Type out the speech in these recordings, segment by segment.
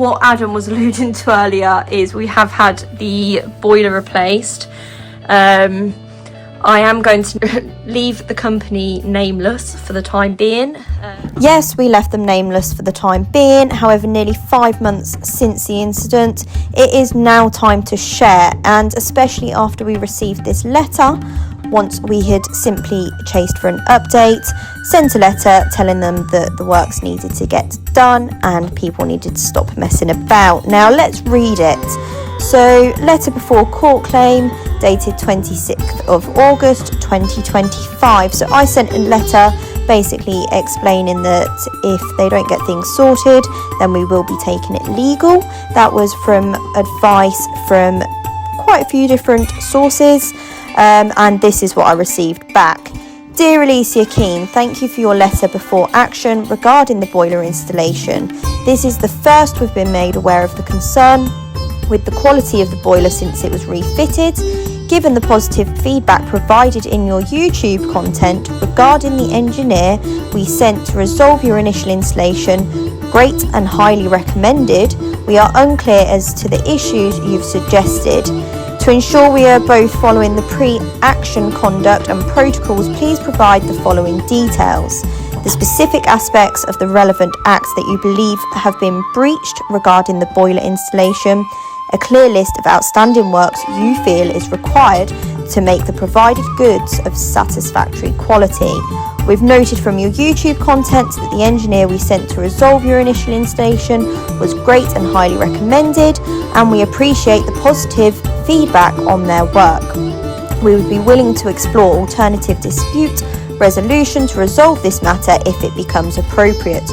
what Adam was alluding to earlier is we have had the boiler replaced. I am going to leave the company nameless for the time being. Yes, we left them nameless for the time being. However, nearly 5 months since the incident, it is now time to share, and especially after we received this letter, once we had simply chased for an update, sent a letter telling them that the works needed to get done and people needed to stop messing about. Now let's read it. So, letter before court claim, dated 26th of August 2025. So I sent a letter basically explaining that if they don't get things sorted, then we will be taking it legal. That was from advice from quite a few different sources, and this is what I received back. Dear Alicia Keane, thank you for your letter before action regarding the boiler installation. This is the first we've been made aware of the concern with the quality of the boiler since it was refitted. Given the positive feedback provided in your YouTube content regarding the engineer we sent to resolve your initial installation, great and highly recommended, we are unclear as to the issues you've suggested. To ensure we are both following the pre-action conduct and protocols, please provide the following details. The specific aspects of the relevant acts that you believe have been breached regarding the boiler installation, a clear list of outstanding works you feel is required to make the provided goods of satisfactory quality. We've noted from your YouTube content that the engineer we sent to resolve your initial installation was great and highly recommended, and we appreciate the positive feedback on their work. We would be willing to explore alternative dispute resolution to resolve this matter if it becomes appropriate.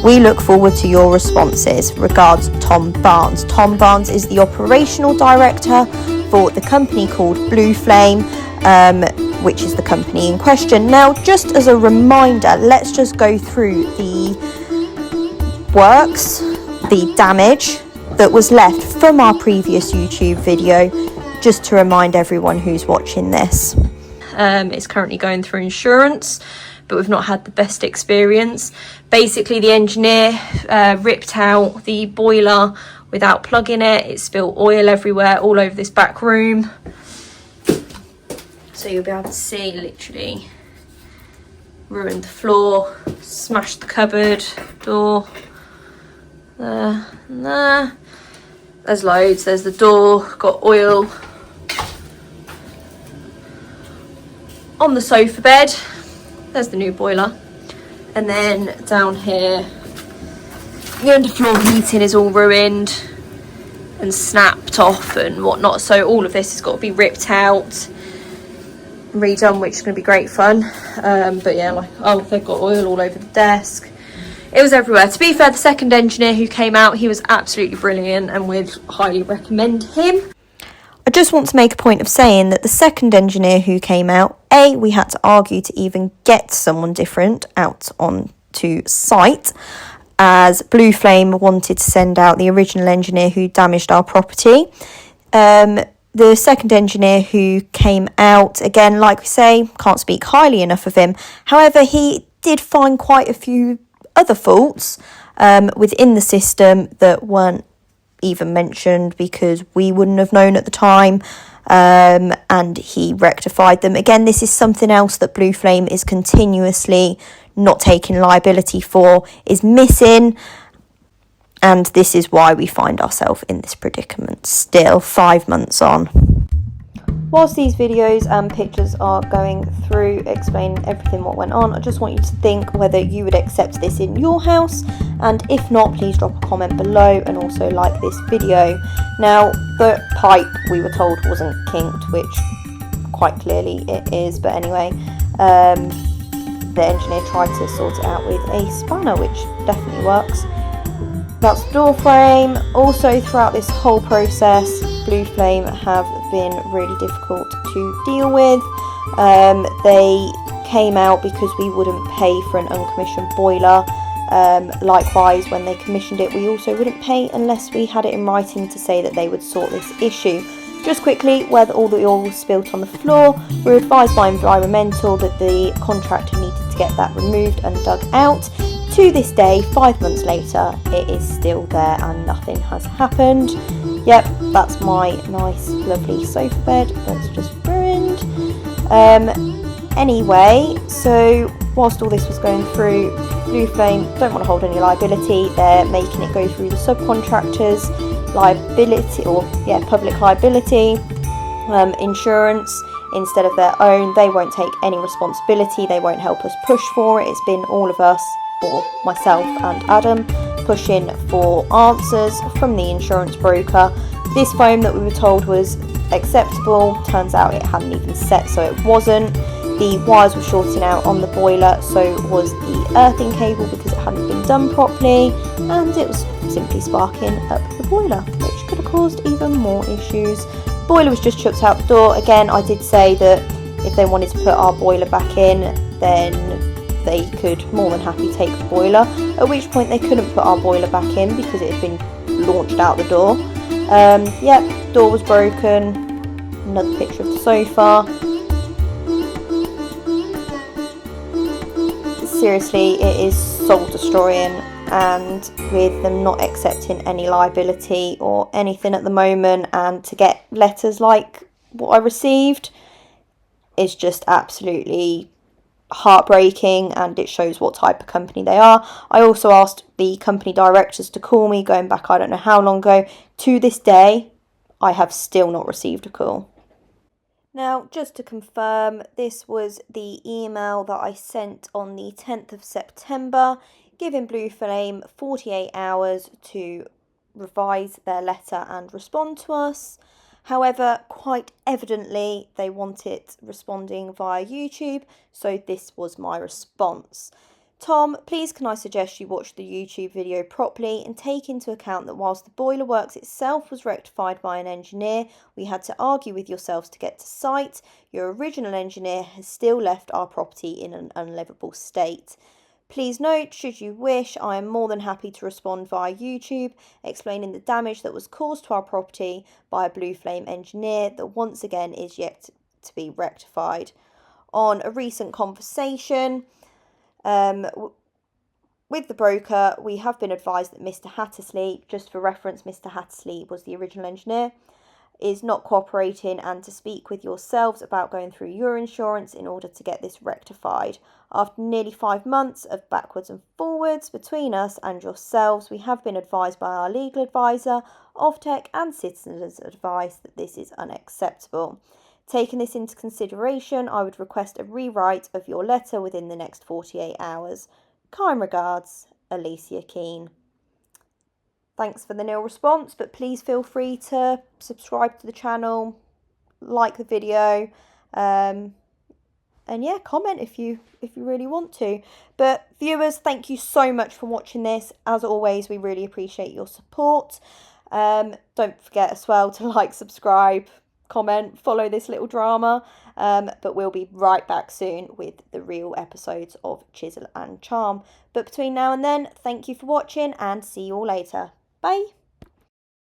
We look forward to your responses. Regards, Tom Barnes. Tom Barnes is the operational director for the company called Blue Flame, which is the company in question. Now, just as a reminder, let's just go through the works, the damage that was left from our previous YouTube video, just to remind everyone who's watching this. It's currently going through insurance, but we've not had the best experience. Basically, the engineer ripped out the boiler without plugging it. It spilled oil everywhere, all over this back room. So you'll be able to see, literally ruined the floor, smashed the cupboard door, there and there. There's loads. There's the door, got oil on the sofa bed. There's the new boiler. And then down here, the underfloor heating is all ruined and snapped off and whatnot. So all of this has got to be ripped out, redone, which is going to be great fun. But yeah, like, oh, they've got oil all over the desk. It was everywhere. To be fair, the second engineer who came out, he was absolutely brilliant and we'd highly recommend him. I just want to make a point of saying that the second engineer who came out, we had to argue to even get someone different out onto site, as Blue Flame wanted to send out the original engineer who damaged our property. The second engineer who came out, again, like we say, can't speak highly enough of him. However, he did find quite a few other faults within the system that weren't even mentioned because we wouldn't have known at the time, and he rectified them. Again, this is something else that Blue Flame is continuously not taking liability for, is missing, and this is why we find ourselves in this predicament still 5 months on. Whilst these videos and pictures are going through explaining everything what went on, I just want you to think whether you would accept this in your house, and if not, please drop a comment below and also like this video. Now, the pipe we were told wasn't kinked, which quite clearly it is, but anyway, the engineer tried to sort it out with a spanner, which definitely works. That's the door frame. Also, throughout this whole process, Blue Flame have been really difficult to deal with. They came out because we wouldn't pay for an uncommissioned boiler. Likewise, when they commissioned it, we also wouldn't pay unless we had it in writing to say that they would sort this issue. Just quickly, where all the oil was spilt on the floor, we were advised by environmental that the contractor needed to get that removed and dug out. To this day, 5 months later, it is still there and nothing has happened. Yep, that's my nice, lovely sofa bed that's just ruined. Anyway, so whilst all this was going through, Blue Flame don't want to hold any liability. They're making it go through the subcontractors liability, or public liability insurance instead of their own. They won't take any responsibility. They won't help us push for it. It's been all of us, or myself and Adam, pushing for answers from the insurance broker. This foam that we were told was acceptable, turns out it hadn't even set, so it wasn't. The wires were shorting out on the boiler, so was the earthing cable because it hadn't been done properly, and it was simply sparking up the boiler, which could have caused even more issues. Boiler was just chucked out the door. Again, I did say that if they wanted to put our boiler back in, then they could more than happy take the boiler, at which point they couldn't put our boiler back in because it had been launched out the door. Door was broken. Another picture of the sofa. Seriously, it is soul destroying, and with them not accepting any liability or anything at the moment, and to get letters like what I received is just absolutely heartbreaking, and it shows what type of company they are. I also asked the company directors to call me, going back I don't know how long ago. To this day, I have still not received a call. Now, just to confirm, this was the email that I sent on the 10th of September, giving Blue Flame 48 hours to revise their letter and respond to us. However, quite evidently, they want it responding via YouTube, so this was my response. Tom, please can I suggest you watch the YouTube video properly and take into account that whilst the boiler works itself was rectified by an engineer, we had to argue with yourselves to get to site. Your original engineer has still left our property in an unlivable state. Please note, should you wish, I am more than happy to respond via YouTube, explaining the damage that was caused to our property by a Blue Flame engineer that once again is yet to be rectified. On a recent conversation with the broker, we have been advised that Mr. Hattersley, just for reference, Mr. Hattersley was the original engineer, is not cooperating, and to speak with yourselves about going through your insurance in order to get this rectified. After nearly 5 months of backwards and forwards between us and yourselves, we have been advised by our legal advisor, Offtech and citizens' advice that this is unacceptable. Taking this into consideration, I would request a rewrite of your letter within the next 48 hours. Kind regards, Alicia Keane. Thanks for the nil response, but please feel free to subscribe to the channel, like the video, and comment if you really want to. But viewers, thank you so much for watching this. As always, we really appreciate your support. Don't forget as well to like, subscribe, comment, follow this little drama, but we'll be right back soon with the real episodes of Chisel and Charm. But between now and then, thank you for watching and see you all later. Bye.